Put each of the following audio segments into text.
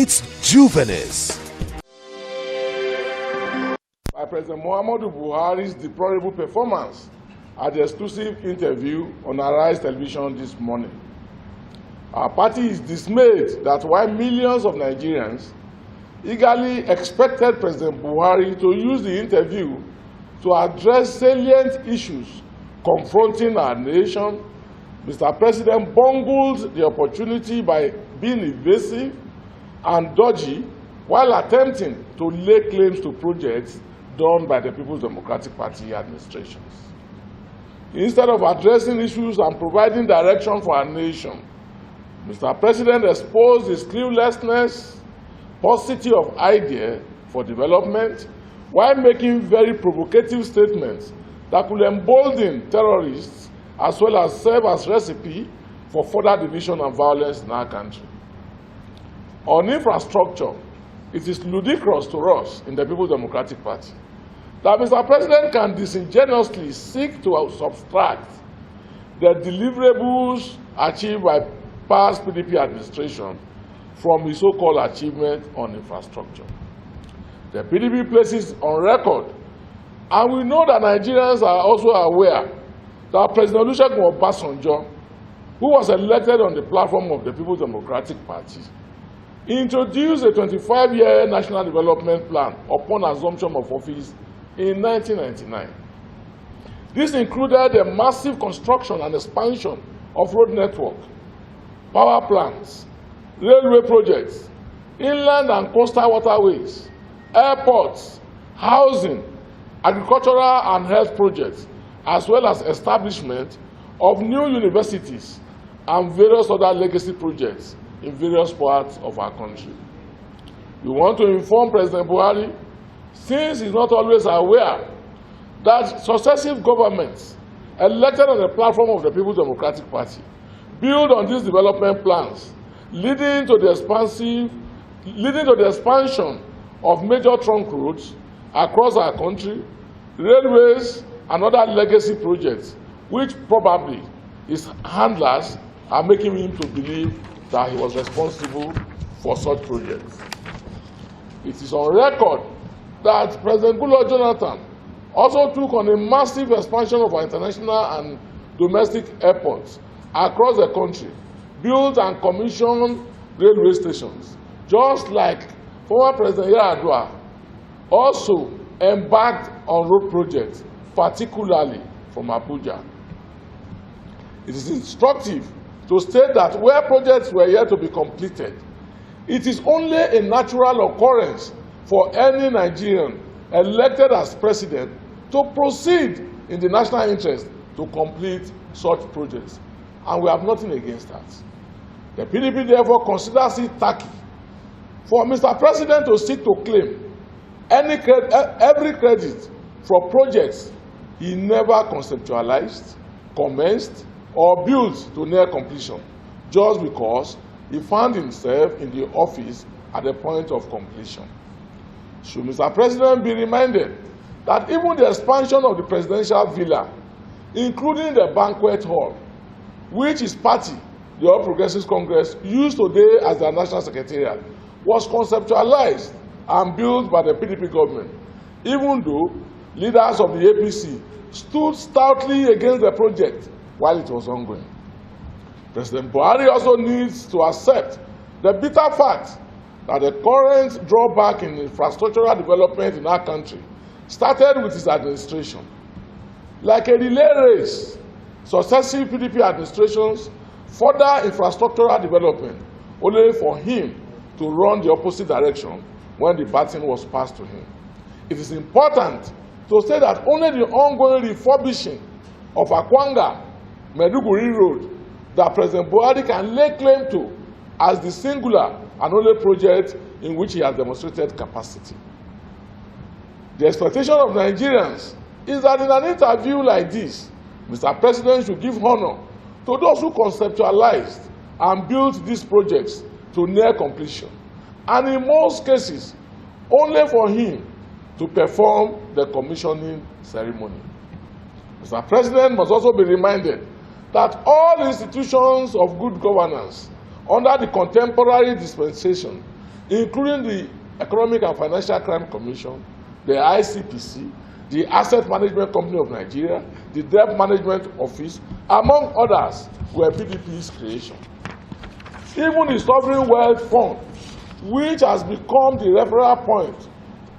It's Juvenis. By President Muhammadu Buhari's deplorable performance at the exclusive interview on Arise Television this morning. Our party is dismayed that while millions of Nigerians eagerly expected President Buhari to use the interview to address salient issues confronting our nation, Mr. President bungled the opportunity by being evasive and dodgy while attempting to lay claims to projects done by the People's Democratic Party administrations. Instead of addressing issues and providing direction for our nation, Mr. President exposed his cluelessness, paucity of idea for development, while making very provocative statements that could embolden terrorists as well as serve as recipe for further division and violence in our country. On infrastructure, it is ludicrous to us in the People's Democratic Party that Mr. President can disingenuously seek to subtract the deliverables achieved by past PDP administration from his so-called achievement on infrastructure. The PDP places on record, and we know that Nigerians are also aware, that President Olusegun Obasanjo, who was elected on the platform of the People's Democratic Party, introduced a 25-year national development plan upon assumption of office in 1999. This included a massive construction and expansion of road network, power plants, railway projects, inland and coastal waterways, airports, housing, agricultural and health projects, as well as establishment of new universities and various other legacy projects in various parts of our country. We want to inform President Buhari, since he's not always aware, that successive governments elected on the platform of the People's Democratic Party build on these development plans, leading to the expansion of major trunk roads across our country, railways, and other legacy projects, which probably his handlers are making him to believe that he was responsible for such projects. It is on record that President Goodluck Jonathan also took on a massive expansion of our international and domestic airports across the country, built and commissioned railway stations, just like former President Yar'Adua also embarked on road projects, particularly from Abuja. It is instructive to state that where projects were yet to be completed, it is only a natural occurrence for any Nigerian elected as president to proceed in the national interest to complete such projects. And we have nothing against that. The PDP therefore considers it tacky for Mr. President to seek to claim every credit for projects he never conceptualized, commenced, or built to near completion, just because he found himself in the office at the point of completion. Should Mr. President be reminded that even the expansion of the presidential villa, including the banquet hall, which his party, the All Progressives Congress, used today as their national secretariat, was conceptualized and built by the PDP government, even though leaders of the APC stood stoutly against the project while it was ongoing. President Buhari also needs to accept the bitter fact that the current drawback in infrastructural development in our country started with his administration. Like a relay race, successive PDP administrations further infrastructural development, only for him to run the opposite direction when the baton was passed to him. It is important to say that only the ongoing refurbishing of Akwanga Maiduguri Road that President Buhari can lay claim to as the singular and only project in which he has demonstrated capacity. The expectation of Nigerians is that in an interview like this, Mr. President should give honor to those who conceptualized and built these projects to near completion, and in most cases, only for him to perform the commissioning ceremony. Mr. President must also be reminded that all institutions of good governance under the contemporary dispensation including the Economic and Financial Crime Commission, the ICPC, the Asset Management Company of Nigeria, the Debt Management Office, among others, were PDP's creation. Even the Sovereign Wealth Fund, which has become the referral point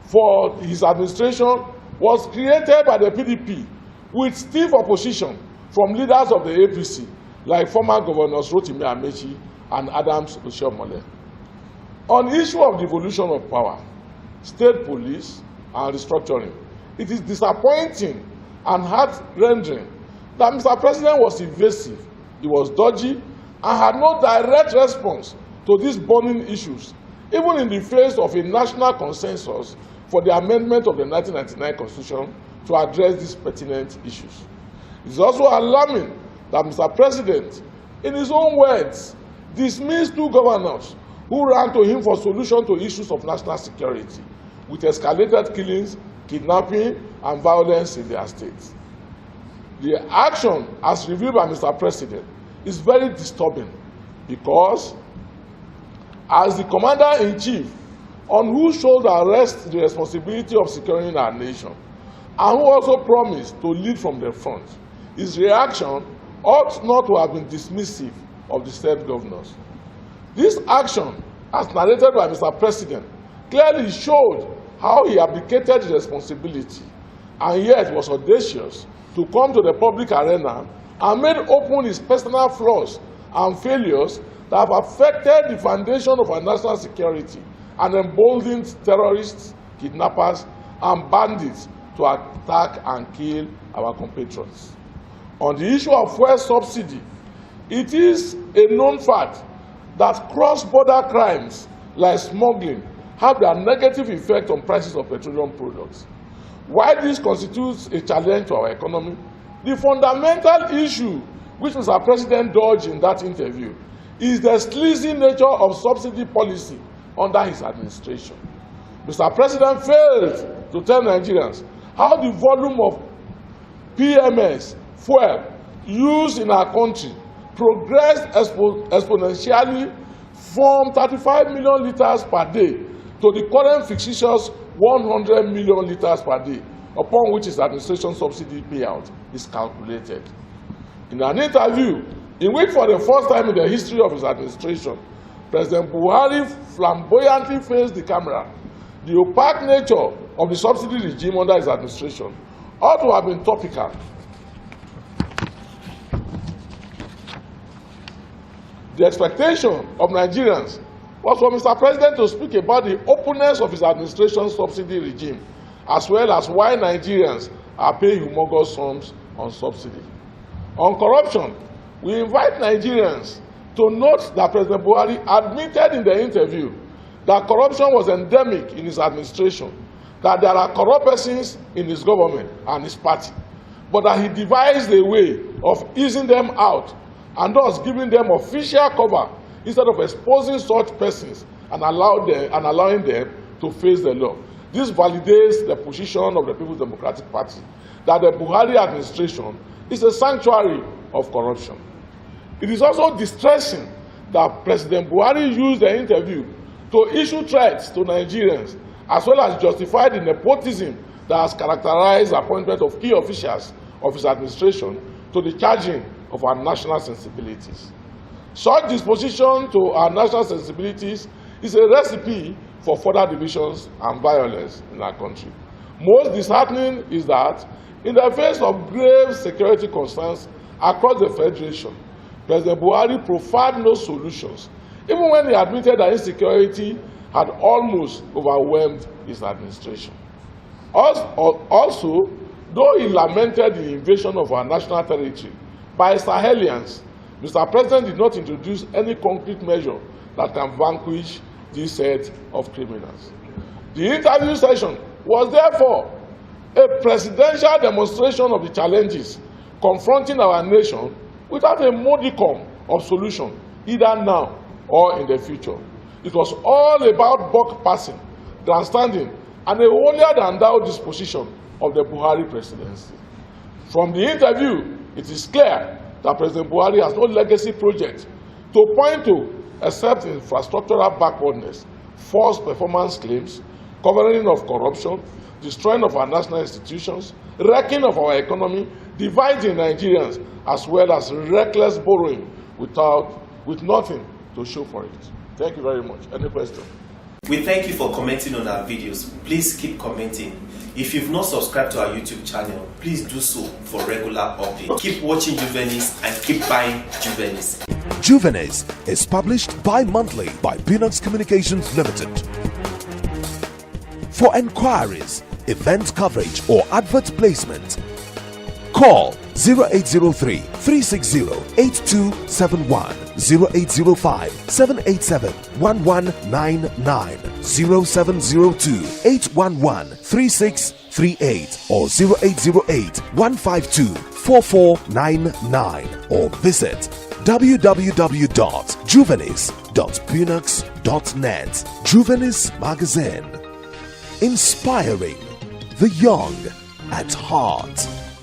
for his administration, was created by the PDP with stiff opposition from leaders of the APC, like former governors Rotimi Amechi and Adams Oshiomhole. On the issue of devolution of power, state police, and restructuring, it is disappointing and heart-rending that Mr. President was evasive, he was dodgy, and had no direct response to these burning issues, even in the face of a national consensus for the amendment of the 1999 Constitution to address these pertinent issues. It is also alarming that Mr. President, in his own words, dismissed two governors who ran to him for solution to issues of national security, with escalated killings, kidnapping, and violence in their states. The action, as reviewed by Mr. President, is very disturbing because, as the commander-in-chief, on whose shoulder rests the responsibility of securing our nation, and who also promised to lead from the front, his reaction ought not to have been dismissive of the state governors. This action, as narrated by Mr. President, clearly showed how he abdicated the responsibility and yet was audacious to come to the public arena and made open his personal flaws and failures that have affected the foundation of our national security and emboldened terrorists, kidnappers, and bandits to attack and kill our compatriots. On the issue of fuel subsidy, it is a known fact that cross-border crimes like smuggling have their negative effect on prices of petroleum products. While this constitutes a challenge to our economy, the fundamental issue which Mr. President dodged in that interview is the sleazy nature of subsidy policy under his administration. Mr. President failed to tell Nigerians how the volume of PMS fuel used in our country progressed exponentially from 35 million litres per day to the current fictitious 100 million litres per day, upon which his administration subsidy payout is calculated. In an interview in which, for the first time in the history of his administration, President Buhari flamboyantly faced the camera, the opaque nature of the subsidy regime under his administration ought to have been topical. The expectation of Nigerians was for Mr. President to speak about the openness of his administration's subsidy regime, as well as why Nigerians are paying humongous sums on subsidy. On corruption, we invite Nigerians to note that President Buhari admitted in the interview that corruption was endemic in his administration, that there are corrupt persons in his government and his party, but that he devised a way of easing them out and thus giving them official cover instead of exposing such persons and allowing them to face the law. This validates the position of the People's Democratic Party that the Buhari administration is a sanctuary of corruption. It is also distressing that President Buhari used the interview to issue threats to Nigerians, as well as justify the nepotism that has characterized the appointment of key officials of his administration to the charging of our national sensibilities. Such disposition to our national sensibilities is a recipe for further divisions and violence in our country. Most disheartening is that, in the face of grave security concerns across the Federation, President Buhari proffered no solutions, even when he admitted that insecurity had almost overwhelmed his administration. Also, though he lamented the invasion of our national territory by Sahelians, Mr. President did not introduce any concrete measure that can vanquish this set of criminals. The interview session was therefore a presidential demonstration of the challenges confronting our nation without a modicum of solution, either now or in the future. It was all about buck passing, grandstanding, and a holier-than-thou disposition of the Buhari presidency. From the interview, it is clear that President Buhari has no legacy project to point to except infrastructural backwardness, false performance claims, covering of corruption, destroying of our national institutions, wrecking of our economy, dividing Nigerians, as well as reckless borrowing with nothing to show for it. Thank you very much. Any question? We thank you for commenting on our videos. Please keep commenting. If you've not subscribed to our YouTube channel, please do so for regular updates. Keep watching Juvenis and keep buying Juvenis. Juvenis is published bi-monthly by Pinox Communications Limited. For enquiries, event coverage or advert placement, call 0803 360 8271, 0805 787 1199, 0702 811 3638, or 0808 152 4499, or visit www.juvenis.pinox.net. Juvenis Magazine, inspiring the young at heart.